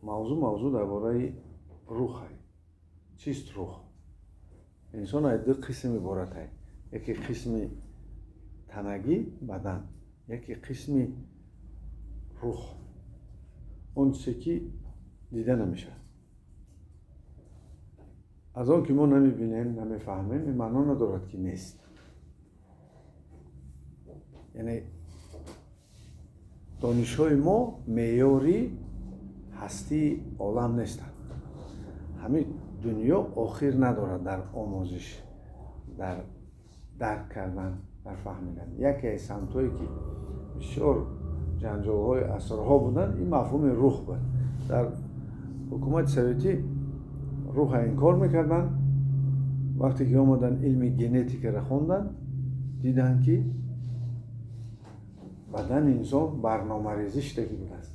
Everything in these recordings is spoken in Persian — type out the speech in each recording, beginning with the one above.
موضوع درباره روح است. چیست روح؟ انسان از دو قسم عبارت است. یکی قسم تنگی بدن، یکی قسم روح. اون چیزی که دیده نمیشه. از آن که ما نمیبینیم، نمیفهمیم، این معنا ندارد که نیست. یعنی دانش‌های ما معیاری هستی عالم نیستند. همین دنیا آخر ندارد در آموزش، در درک کردن، در فهمیدن. یکی از سمت‌هایی که بسیار جنجال‌های اسرارها بودن، این مفهوم روح بود. در حکومت سوویتی روح انکار میکردن. وقتی که آمدن علم ژنتیک را خوندن، دیدن که بدن انسان برنامه‌ریزی شده بوده است.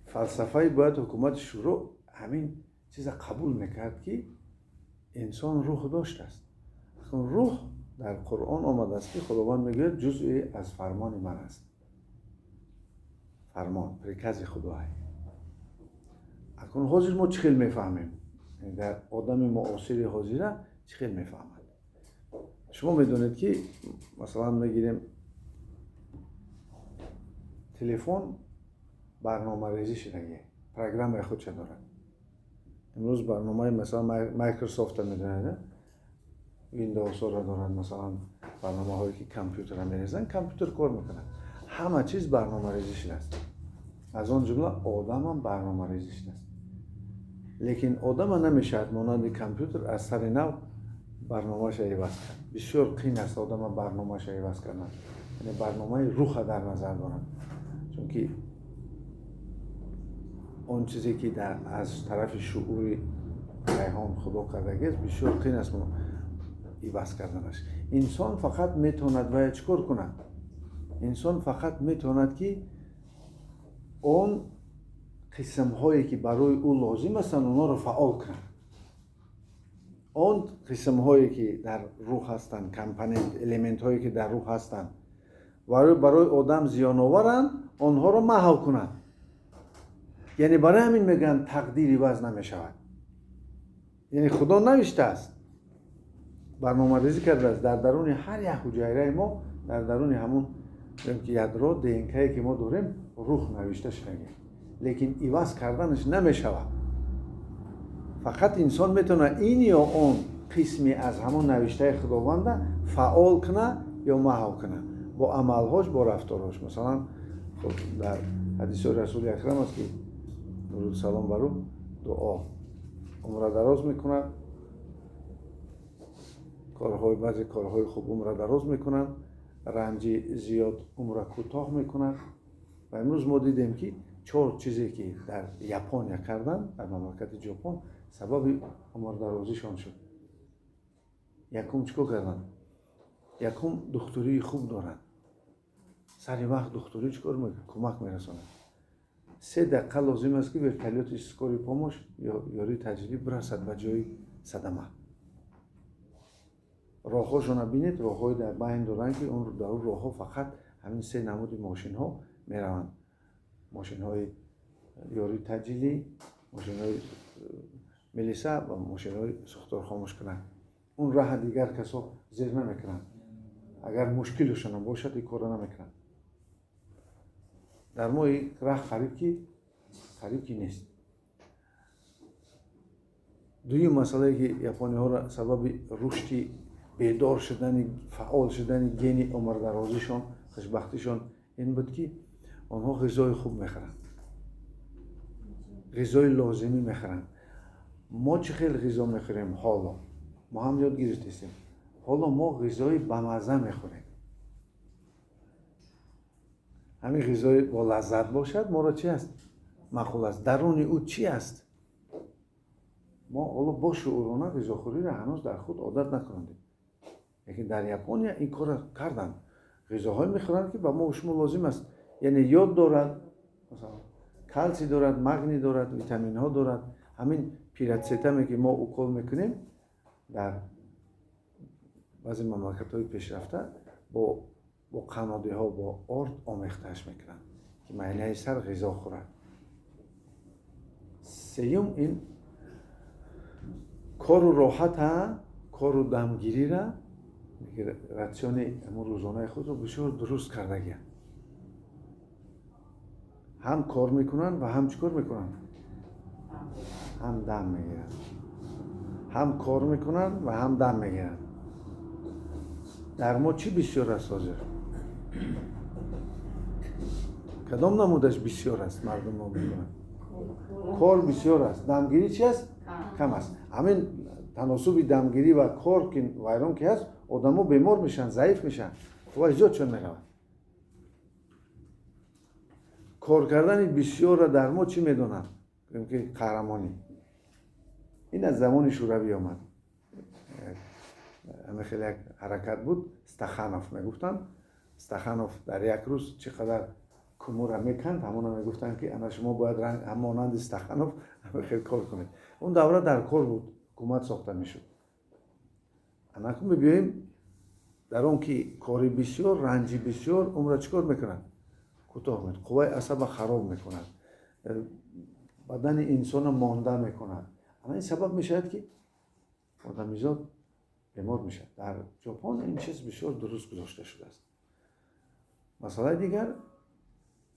فلسفه باید حکومت شروع همین چیز قبول میکرد که انسان روح داشته است. روح در قرآن آمده است که خداوند میگه جزئی از فرمان من است. فرمان، پرکاز خدای. اکنون حاضر ما چخیل میفهمیم؟ در آدم معاصر حاضر چخیل میفهمد؟ شما میدونید که مثلا میگیریم تلفن برنامه ریزی شده، پروگرام خودش دارد. امروز برنامه مثلا مایکروسافت میدونید، ویندوز را دارد، مثلا برنامه هایی که کامپیوتر را میریزن، کامپیوتر کار میکنن. همه چیز برنامه ریزی شده است. از آن جمله آدم هم برنامه ریزی شده است. لیکن آدم نمیشه مانند کامپیوتر از سر نو برنامه‌اش عوض کرد. بسیار قین است آدم برنامه‌اش عوض کردن. یعنی برنامه روح در نظر دارن. چون که اون چیزی که از طرف شعور کیهان خدا کردگی است، بسیار قین است عوض کردنش. انسان فقط میتواند باید چکار کند؟ انسان فقط میتواند که اون قسم هایی که برای او لازم هستند اونا رو فعال کنند. اون قسم هایی که در روح هستند، کامپوننت الیمنت هایی که در روح هستند برای آدم زیان آورند، آنها رو محو کنند. یعنی برای همین میگن تقدیر عوض نمیشود. یعنی خدا نوشته است، برنامه ریزی کرده است در درون هر یک حجره ما، در درون همون یادرو دینکایی که ما داریم روح نوشته شده. لیکن عوض کردنش نمیشود. فقط انسان میتونه این یا اون قسمی از همون نوشته خداوند فعال کنه یا محو کنه با عملهاش، با رفتارهاش. مثلا خب در حدیث رسول اکرم است که درود سلام بر او، دعا عمر دراز میکنه، بعضی کارهای خوب عمر دراز میکنن، رنج زیاد عمر کوتاه میکنن. و امروز ما دیدیم که 4 چیزی که در ژاپن کردن، در مملکت ژاپن سبب عمر درازیشان شد. یکم چیکار کردن؟ یکم دکتری خوب دارن، سر وقت دکتری چیکار میکنه؟ کمک میرسونه. 3 دقیقه لازم است که ورتالیت اسکوری پاموش یا یاری تجلی برسد به جای صدمه. راه‌هاشون ببینید، راه‌های در بین دارن که اون در راه‌ها فقط همین 3 نمود ماشین ها میروند. ماشین های یاری تجلی، ماشین های ملیسه و ماشین های سوختار خاموش کنن. اون راه دیگر کسا زیر نمیکنن. اگر مشکلشون هم باشد این کار نمیکنن. در ما این راه خرید کی نیست. دوی مسئله که یابانی ها را سبب رشد بیدار شدن، فعال شدن گین عمر درازیشان، خوشبختیشان این بود که آنها غذای خوب میخورند، غذای لازمی میخورند. ما چه خیلی غذا میخوریم حالا؟ ما هم یاد گرفتیم. حالا ما غذای بمزه میخوریم. همین غذای با لذت باشد ما را چی است؟ معقول است. درون او چی است؟ ما حالا با شعورانه غذاخوری را هنوز در خود عادت نکردیم. لیکن در ژاپن این کار کردن. غذاهای میخورند که به ما و شما لازم است. یعنی یود دارد، مثلا کلسی دارد، مگنی دارد، ویتامین ها دارد. همین پیراتسیتمی که ما اوکل میکنیم در بعضی مملکت های پیشرفته با قنادی ها با آرد آمیختهش میکنن. که معینه سر غذا خورد. سیوم این کار و راحت ها، کار و دمگیری را راسیون روزانه خود رو بسیار درست کرده گیرن. هم کار میکنن و هم چیکار میکنن؟ هم دم میگیرن. هم کار میکنن و هم دم میگیرن. در ما چی بسیار است حاضر؟ کدام نمودش بسیار است مردم ما میکنن؟ کار بسیار است. دمگیری چی است؟ کم است. همین تناسب دمگیری و کار که ویران که هست، آدم‌ها بیمار میشن، ضعیف میشن. توجه چون میروند. کار کردن بسیار را در ما چی میدونن؟ که قهرمانی. این از زمان شوروی آمد. همه خیلی یک حرکت بود. استخانوف میگفتن. استخانوف در یک روز چقدر کمو را میکند، همون میگفتن که انا شما باید رنگ همانند استخانوف خیلی کار کنید. اون دوره در کار بود. حکومت ساخته میشد. انا که بیایم در اون که کاری بسیار، رنجی بسیار، اون را چیکار میکنن؟ کوتاه میکنن. قوای عصب خراب میکنن. بدن انسان مانده میکنن. اما این سبب میشود که آدمیزاد بیمار میشه. در ژاپن این چیز بسیار درست گذاشته شده است. مسئله دیگر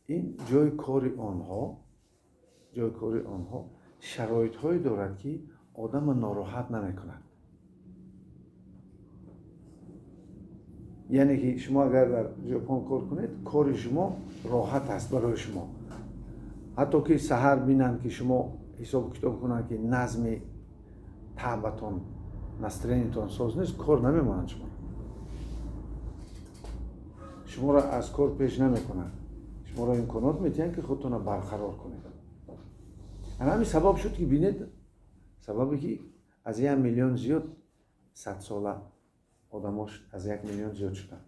این جای کار آنها شرایط هایی دارد که آدم ناراحت نمیکند. یعنی که شما اگر در ژاپن کار کنید، کار شما راحت است برای شما. حتی که سحر بینن که شما حساب کتاب کنن که نظم تعبتون، نسترینتون ساز نیست، کار نمیمانند شما را از کار پیش نمیکنن. شما را امکانات میتین که خودتون را برقرار کنید. همین سبب شد که بینید، سببی که از 1 میلیون زیاد 100 ساله آدماش از 1 میلیون زیاد شدن.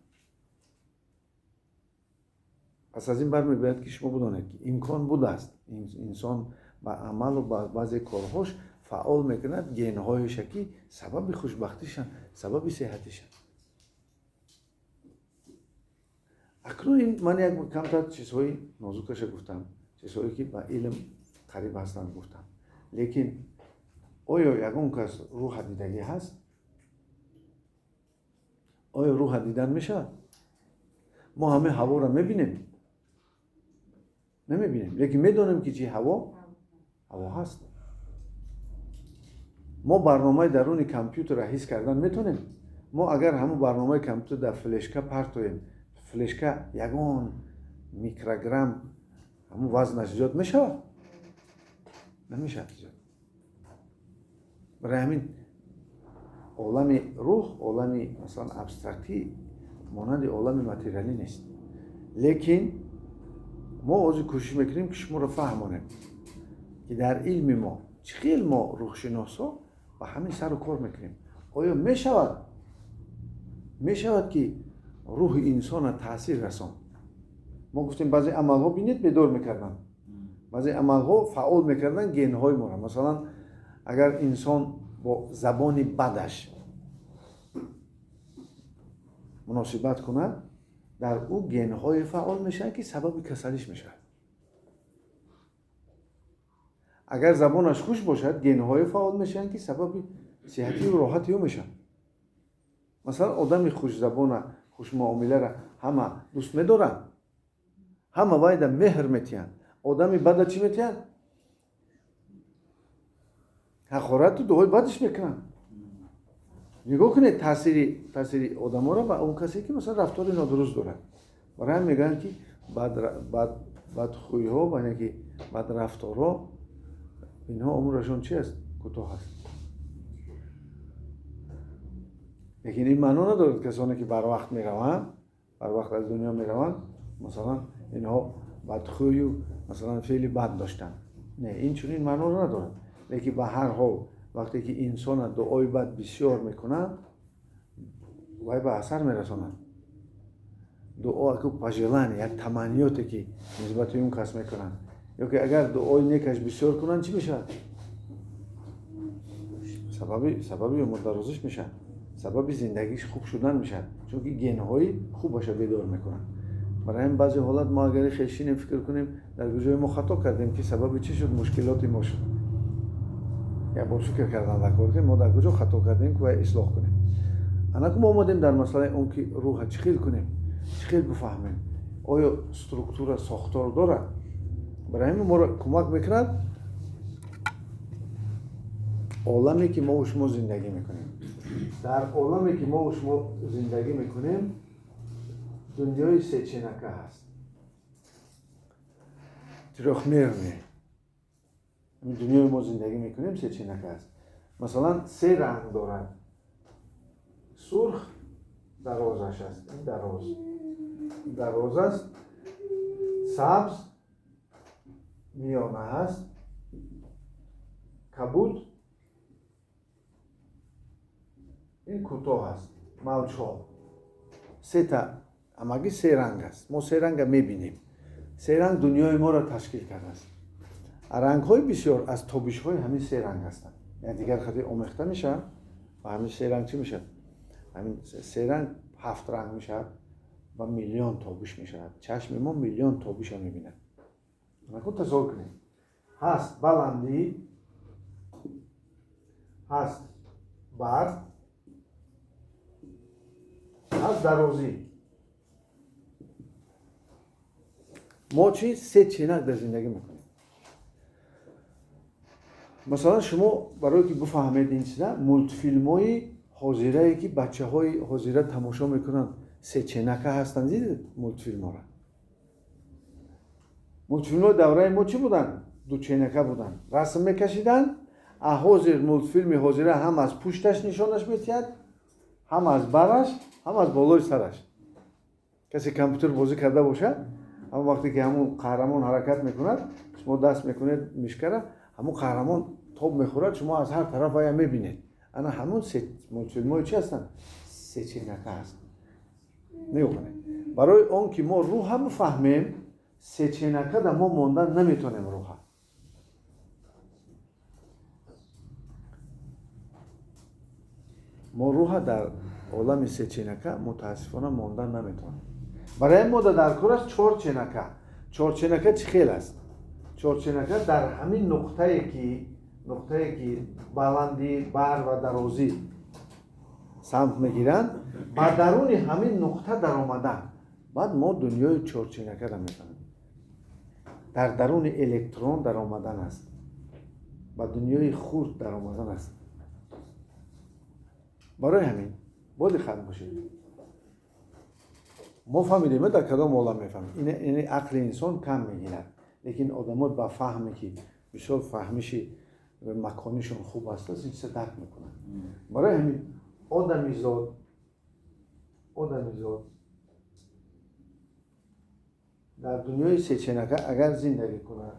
پس از این برمی‌آید که شما بدانید که امکان بوده است انسان با عمل و با بعضی کارهاش فعال میکند، گن‌هایش که سبب خوشبختیشن، سبب صحتیشن. اکنون این من یک کمتر چیزهای نازکش گفتم، چیزهایی که با علم قریب هستند گفتم. لیکن آیا یگان کس روح دیدگی هست؟ آیا روح دیدن میشه؟ ما همه هوا را میبینیم؟ نمیبینیم، لیکن میدونیم که چی هوا هست. ما برنامه درون کامپیوتر را حس کردن میتونیم. ما اگر همون برنامه کامپیوتر در فلشکه پرتویم، فلشکه یگان میکروگرم همون وزنش زیاد میشه؟ نمیشه زیاد. برای همین عالم روح، عالم مثلا ابسترکتی مانند عالم ماتریالی نیست. لیکن ما از کوشش میکنیم که شما رو فهمونیم که در علم ما چقدر ما روح شناسا و همین سر و کار میکنیم. آیا میشود که روح انسان تاثیر رسان؟ ما گفتیم بعضی عملها بینید بیدار میکردن، بعضی عملها فعال میکردن گنهای ما را. مثلا اگر انسان با زبان بدش مناسبت کند، در او گنهای فعال میشن که سبب کسلیش میشه. اگر زبانش خوش باشد، گنهای فعال میشن که سبب صحتی و راحتی او میشن. مثلا آدم خوش زبان، خوش معامله را همه دوست میدارن، همه باید مهر میتین. آدم بد چی میتین؟ حقارت و دعای بدش میکنن. نگاه کنید تاثیر آدم ها را به اون کسی که مثلا رفتار نادرست دارد. برای هم میگن که بد خوی ها و اینکه بد رفتار ها، اینها عمرشون چی است؟ کوتاه است. لیکن این معنی ندارد کسانی که بر وقت میروند، بر وقت از دنیا میروند، مثلا اینها بدخوی و مثلا فعل بد داشتن. نه، این چنین معنی ندارد. لیکن به هر حال وقتی که انسان دعای بد بسیار میکنه، وای به اثر میرسونه. دعا که پاجلان یک تمنیاتی که نسبت اون کس میکنن، یا که اگر دعای نیکش بسیار کنن چی میشه؟ سببی عمر درازش میشه، سبب زندگیش خوب شدن میشه، چون که گنهای خوب باشه بیدار میکنن. برای همین بعضی حالات ما اگر خیشین فکر کنیم در گوشه ما خطا کردیم که سبب چی شد، مشکلاتی ما شد، یا با فکر کردن نکردیم ما در کجا خطا کردیم که باید اصلاح کنیم. انا که ما اومدیم در مسئله اون که روح چخیل کنیم، چخیل بفهمیم آیا سترکتور ساختار داره، برای همین ما را کمک میکند عالمی که ما و شما زندگی میکنیم. در عالمی که ما و شما زندگی میکنیم دنیای سه چنکه هست، ترخمیرنی. این دنیای ما زندگی میکنیم سه چنکه هست. مثلا سه رنگ دارد، سرخ درازش است، این دراز است، سبز میانه هست، کبود این کوتاه است، موج ها. سه تا همگی سه رنگ است. ما سه رنگ میبینیم. سه رنگ دنیای ما را تشکیل کرده است. رنگ های بسیار از تابش های همین سه رنگ هستند. یعنی دیگر خیلی آمیخته میشه و همین سه رنگ چی میشه؟ همین سه رنگ 7 رنگ میشه و میلیون تابش میشه. چشم ما میلیون تابش ها میبینه. نکن تصور کنیم. هست بلندی، هست برد، هست درازی. ما چی؟ سه چنک در زندگی میکنیم. مثلا شما برای که بفهمید این چیزا مولت فیلم های حاضره که بچه های حاضره تماشا میکنن سه چنکه هستن، دیدید مولت فیلم ها را؟ مولت فیلم ها دوره ما چی بودن؟ دو چنکه بودن، رسم میکشیدن. حاضر مولت فیلم حاضره هم از پشتش نشانش میتید، هم از برش، هم از بالای سرش. کسی کامپیوتر بازی کرده باشه، اما وقتی که همون قهرمان حرکت میکند شما دست میکنید میشکره، همون قهرمان توپ میخورد، شما از هر طرف آیا میبینید. انا همون سه فیلم‌های چی هستن؟ سه چنکه هستن. نگاه کنید. برای اون که ما روح هم بفهمیم سه چنکه در ما ماندن نمیتونیم. روح ما روح در عالم سه چنکه متاسفانه ماندن نمیتونیم. برای ما در کارش 4 چنکه. 4 چنکه چی خیلی است؟ 4 چنکه در همین نقطه‌ای که بلندی، بر و درازی سمت میگیرن، با درون همین نقطه در آمدن. بعد ما دنیای 4 چنکه را میفهمیم. در درون الکترون در آمدن است. با دنیای خرد در آمدن است. برای همین باید خلق باشید. ما فهمیدیم در کدام عالم میفهمیم. این عقل انسان کم میگیرد، لیکن آدم‌ها با فهمی که بسیار فهمیشی و مکانیشون خوب است این چیز درک میکنن. برای همین آدمی زاد در دنیای سه چنکه اگر زندگی کنه،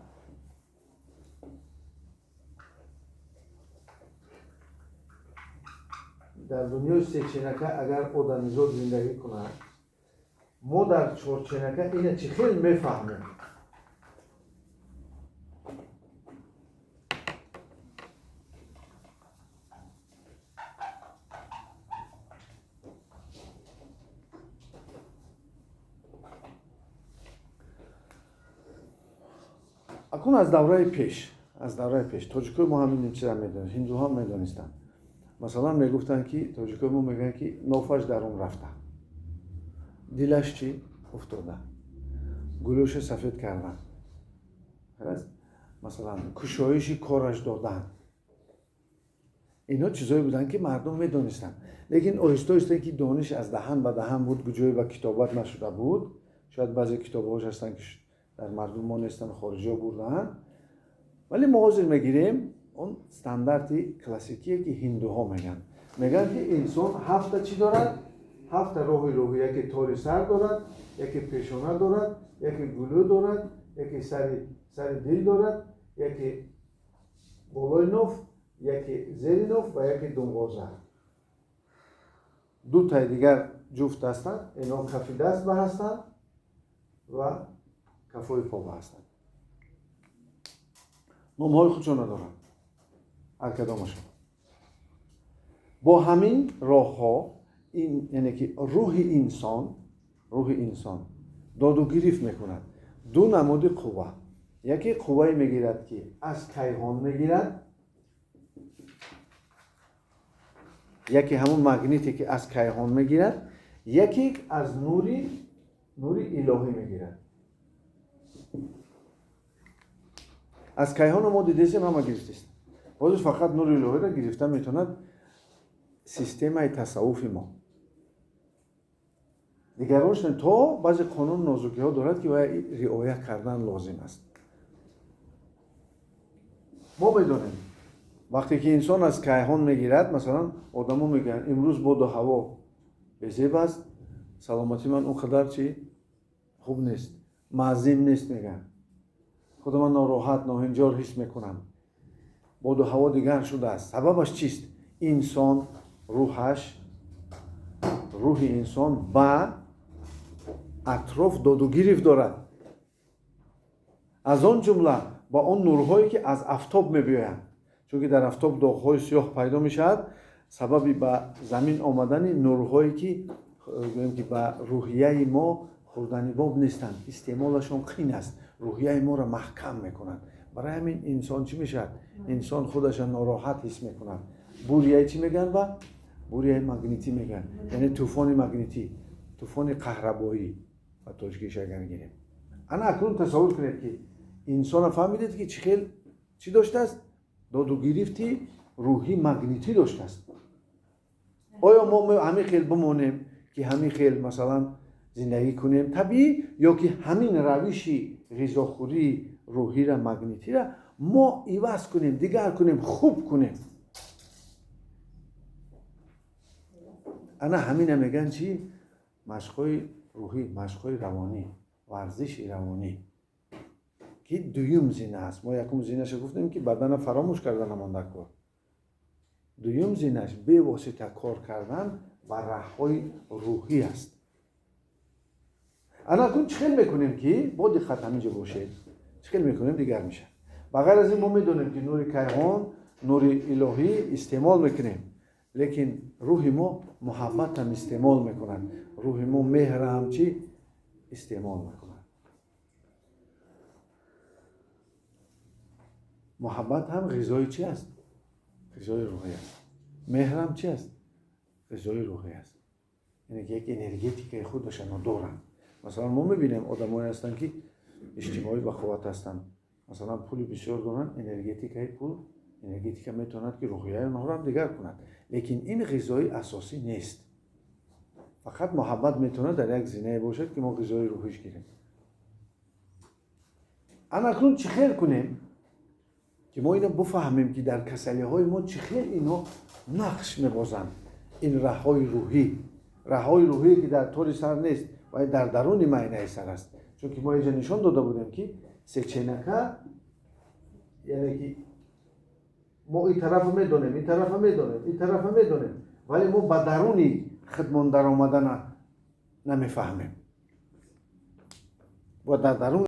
در دنیای سه چنکه اگر آدمی زاد زندگی کنه، ما در 4 چنکه اینه چی خیلی میفهمیم. اکنون از دوره پیش تاجیکای ما همین چیزا میدونن، هندوها میدونستن. مثلا میگفتن که تاجیکای ما میگن که نوفش در اون رفته، دلش چی افتاده، گلوش سفید کردن، مثلا کشایشی کارش دادن. اینا چیزایی بودن که مردم میدونستن، لیکن آهسته که دانش از دهن به دهن بود، گویی به کتابت نشده بود. شاید بعضی کتاب‌هاش هستن که در مردم ما نیستن، خارجی ها بردن. ولی ما حاضر میگیریم اون استانداردی کلاسیکیه که هندوها میگن که انسان 7 چی دارد؟ 7 روحی، یکی تاری سر دارد، یکی پیشانه دارد، یکی گلو دارد، یکی سر دل دارد، یکی بالای نوف، یکی زیر نوف و یکی دنبازه. 2 تا دیگر جفت هستند، اینا کف دست به هستند و کفای پا هستند. نامهای خودشون ندارن هر کدامشون. با همین راه ها این یعنی که روح انسان داد و گریفت میکند. دو نمود قوه، یکی قوه میگیرد که از کیهان میگیرد، یکی همون مگنیتی که از کیهان میگیرد، یکی از نوری الهی میگیرد. از کیهان ما دیدیم هم گرفتیم. خودش فقط نور الهی را گرفته میتوند سیستم تصوف ما. دیگرانش نه، تا بعضی قانون نازکی ها دارد که باید رعایت کردن لازم است. ما بدانیم وقتی که انسان از کیهان میگیرد، مثلا آدمو میگن امروز باد و هوا بزیب است، سلامتی من اونقدر چی خوب نیست، معزیم نیست، میگن خود من ناراحت ناهنجار حس میکنم، باد و هوا دیگر شده است. سببش چیست؟ انسان روح انسان با اطراف داد و گریفت دارد، از آن جمله با آن نورهایی که از آفتاب میبیایند. چون که در آفتاب داغ‌های سیاه پیدا میشود، سببی به زمین آمدن نورهایی که گوییم که به روحیه ما خوردنی باب نیستند، استعمالشون قین است، روحیه ما را محکم میکنند. برای همین انسان چی میشد؟ انسان خودش ناراحت حس میکند. بوریه چی میگن؟ با بوریه مگنیتی میگن، یعنی طوفان مگنیتی، طوفان کهربایی و تاجکیش اگر گیریم. انا اکنون تصور کنید که انسان فهمیدید که چی داشته است؟ داد و گریفتی روحی مگنیتی داشته است. آیا ما همین خیل بمانیم که همین خیل مثلا زندگی کنیم طبیعی، یا که همین روشی غذاخوری روحی را مگنیتی را ما عوض کنیم، دیگر کنیم، خوب کنیم؟ انا همین میگن چی؟ مشقای روحی، مشقای روانی، ورزش روانی که دویم زینه است. ما یکم زینه‌اش گفتیم که بدن فراموش کردن نمانده کار. دویم زینه‌اش به واسطه کار کردن و رههای روحی است. انا کن چخیل میکنیم که با دقت همینجا باشید، چخیل میکنیم دیگر میشه. بغیر از این ما میدونیم که نور کیهان، نور الهی استعمال میکنیم، لیکن روح ما محبت هم استعمال میکنن، روح ما مهر هم چی استعمال میکنن. محبت هم غذای چی است؟ غذای روحی است. مهر هم چی است؟ غذای روحی است. یعنی که یک انرژیتیک خودشان دارن. مثلا ما میبینیم آدمایی هستن که اجتماعی و قوت هستن، مثلا پول بسیار دارن، انرژیتیک میتوند که روحیه اونها را هم دیگر کند، لیکن این غذای اساسی نیست. فقط محبت میتونه در یک زینه باشد که ما غذای روحیش گیریم. اما اکنون چه خیر کنیم که ما اینو بفهمیم که در کسلی های ما چه خیر اینا نقش میبازند. این رههای روحی که در طور سر نیست و در درون معینه سر است. چون که ما اینجا نشان داده بودیم که سه چینکه، یعنی که ما این طرف میدونیم، این طرف میدونیم، ولی ما به درونی خودمان در آمدن نمیفهمیم. و در درون